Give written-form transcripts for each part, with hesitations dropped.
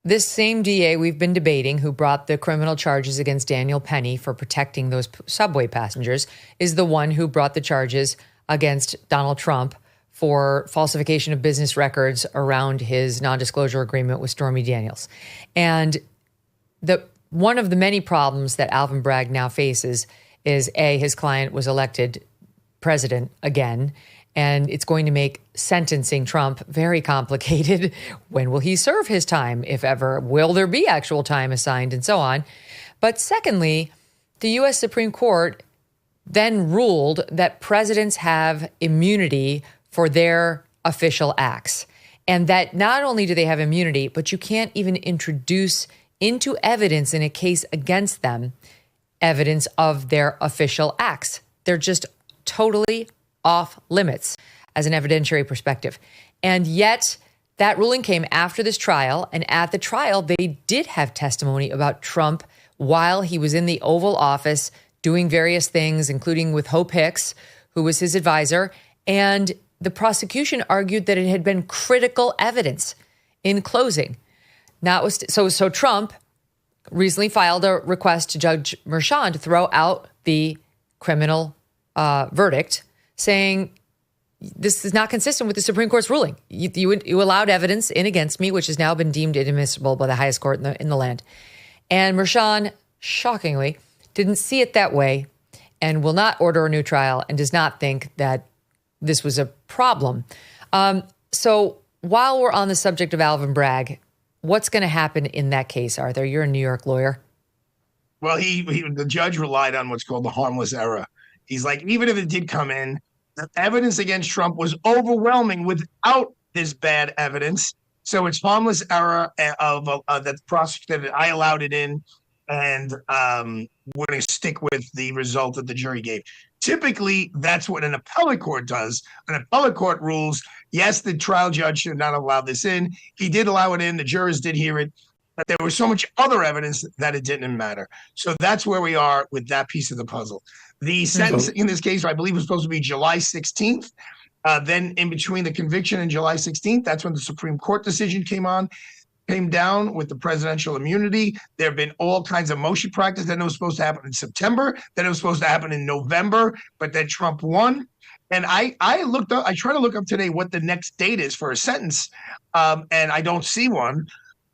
this same DA we've been debating, who brought the criminal charges against Daniel Penny for protecting those subway passengers, is the one who brought the charges against Donald Trump for falsification of business records around his non-disclosure agreement with Stormy Daniels. And one of the many problems that Alvin Bragg now faces is, A, his client was elected president again, and it's going to make sentencing Trump very complicated. When will he serve his time, if ever? Will there be actual time assigned, and so on? But secondly, the U.S. Supreme Court then ruled that presidents have immunity for their official acts, and that not only do they have immunity, but you can't even introduce into evidence in a case against them evidence of their official acts. They're just totally off limits as an evidentiary perspective. And yet that ruling came after this trial. And at the trial, they did have testimony about Trump while he was in the Oval Office doing various things, including with Hope Hicks, who was his advisor. And the prosecution argued that it had been critical evidence in closing. So Trump recently filed a request to Judge Merchan to throw out the criminal verdict, saying this is not consistent with the Supreme Court's ruling. You allowed evidence in against me, which has now been deemed inadmissible by the highest court in the land. And Merchan, shockingly, didn't see it that way and will not order a new trial and does not think that this was a problem. So while we're on the subject of Alvin Bragg, what's going to happen in that case, Arthur? You're a New York lawyer. Well, the judge relied on what's called the harmless error. He's like, even if it did come in, the evidence against Trump was overwhelming without this bad evidence. So it's harmless error of that the prosecutor, I allowed it in, and we're going to stick with the result that the jury gave. Typically, that's what an appellate court does. An appellate court rules, yes, the trial judge should not allow this in. He did allow it in. The jurors did hear it. But there was so much other evidence that it didn't matter. So that's where we are with that piece of the puzzle. The sentence in this case, I believe, was supposed to be July 16th. Then in between the conviction and July 16th, that's when the Supreme Court decision came down with the presidential immunity. There have been all kinds of motion practice. Then it was supposed to happen in September. Then it was supposed to happen in November. But then Trump won. And I try to look up today what the next date is for a sentence. And I don't see one.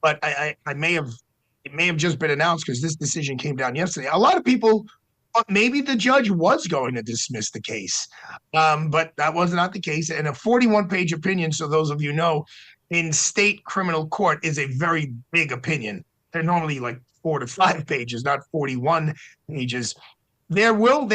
But it may have just been announced because this decision came down yesterday. A lot of people thought maybe the judge was going to dismiss the case, but that was not the case. And a 41-page opinion, so those of you know, in state criminal court is a very big opinion. They're normally like 4 to 5 pages, not 41 pages. There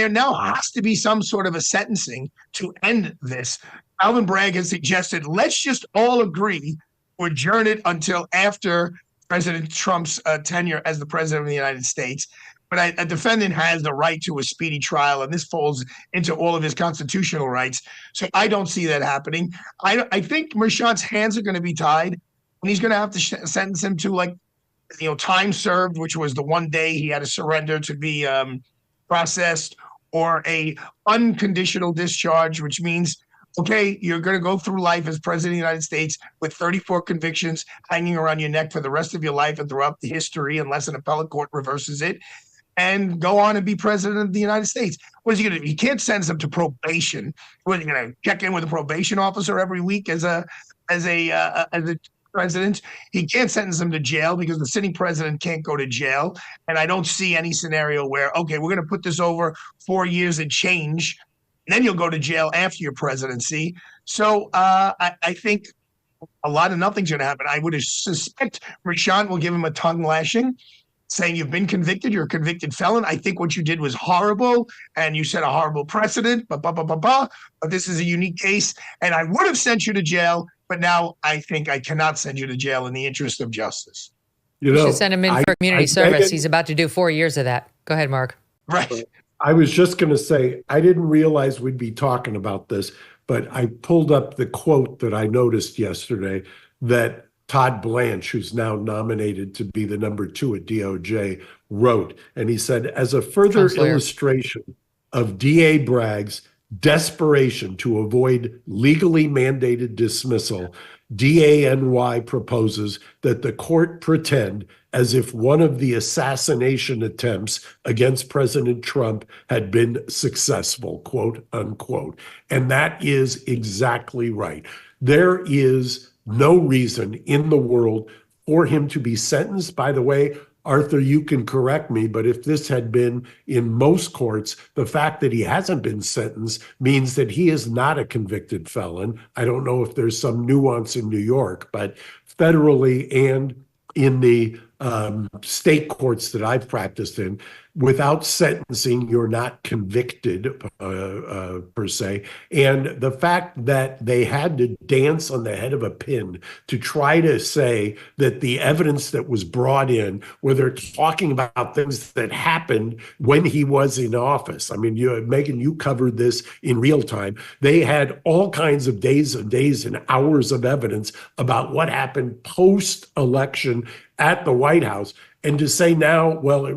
now has to be some sort of a sentencing to end this. Alvin Bragg has suggested, let's just all agree or adjourn it until after President Trump's tenure as the president of the United States. But a defendant has the right to a speedy trial, and this falls into all of his constitutional rights. So I don't see that happening. I think Merchan's hands are going to be tied, and he's going to have to sentence him to time served, which was the one day he had to surrender to be processed, or a unconditional discharge, which means, okay, you're going to go through life as president of the United States with 34 convictions hanging around your neck for the rest of your life and throughout the history, unless an appellate court reverses it, and go on and be president of the United States. What is he going to do? He can't sentence him to probation. What, are you going to check in with a probation officer every week as a president? He can't sentence him to jail because the sitting president can't go to jail. And I don't see any scenario where, okay, we're going to put this over 4 years and change, and then you'll go to jail after your presidency. So I think a lot of nothing's going to happen. I would suspect Merchan will give him a tongue lashing, saying you've been convicted, you're a convicted felon. I think what you did was horrible, and you set a horrible precedent, but this is a unique case, and I would have sent you to jail, but now I think I cannot send you to jail in the interest of justice. You should send him in for community service. He's about to do 4 years of that. Go ahead, Mark. Right. I was just going to say, I didn't realize we'd be talking about this, but I pulled up the quote that I noticed yesterday that Todd Blanche, who's now nominated to be the number 2 at DOJ, wrote. And he said, as a further illustration of DA Bragg's desperation to avoid legally mandated dismissal, DANY proposes that the court pretend as if one of the assassination attempts against President Trump had been successful, quote unquote. And that is exactly right. There is no reason in the world for him to be sentenced. By the way, Arthur, you can correct me, but if this had been in most courts, the fact that he hasn't been sentenced means that he is not a convicted felon. I don't know if there's some nuance in New York, but federally and in the state courts that I've practiced in, without sentencing, you're not convicted per se. And the fact that they had to dance on the head of a pin to try to say that the evidence that was brought in, where they're talking about things that happened when he was in office. I mean, Megyn, you covered this in real time. They had all kinds of days and days and hours of evidence about what happened post-election at the White House. And to say now, well,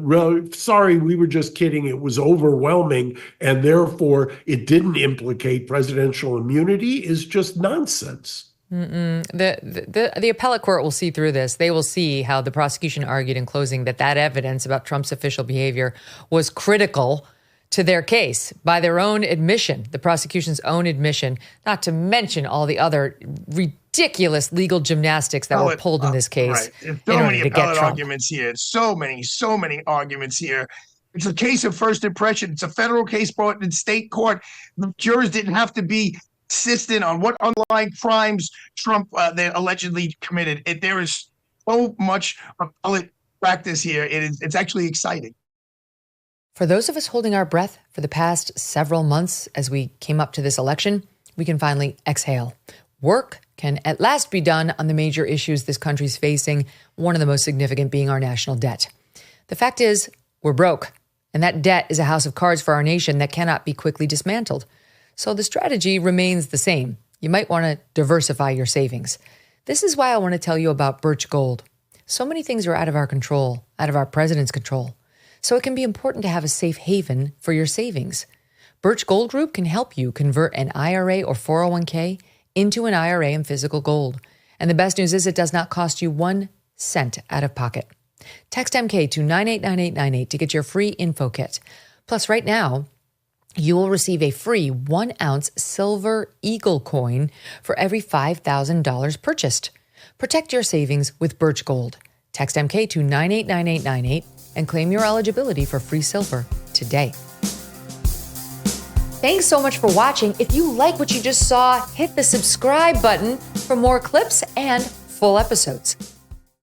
sorry, we were just kidding. It was overwhelming, and therefore it didn't implicate presidential immunity is just nonsense. The appellate court will see through this. They will see how the prosecution argued in closing that evidence about Trump's official behavior was critical to their case by their own admission, the prosecution's own admission, not to mention all the other ridiculous legal gymnastics that were pulled in this case. Right. There's so many appellate arguments here. So many arguments here. It's a case of first impression. It's a federal case brought in state court. The jurors didn't have to be insistent on what underlying crimes Trump they allegedly committed. There is so much appellate practice here. It's actually exciting. For those of us holding our breath for the past several months as we came up to this election, we can finally exhale. Work can at last be done on the major issues this country's facing, one of the most significant being our national debt. The fact is, we're broke, and that debt is a house of cards for our nation that cannot be quickly dismantled. So the strategy remains the same. You might want to diversify your savings. This is why I want to tell you about Birch Gold. So many things are out of our control, out of our president's control. So it can be important to have a safe haven for your savings. Birch Gold Group can help you convert an IRA or 401k into an IRA in physical gold. And the best news is it does not cost you 1 cent out of pocket. Text MK to 989898 to get your free info kit. Plus, right now, you will receive a free 1-ounce silver eagle coin for every $5,000 purchased. Protect your savings with Birch Gold. Text MK to 989898 and claim your eligibility for free silver today. Thanks so much for watching. If you like what you just saw, hit the subscribe button for more clips and full episodes.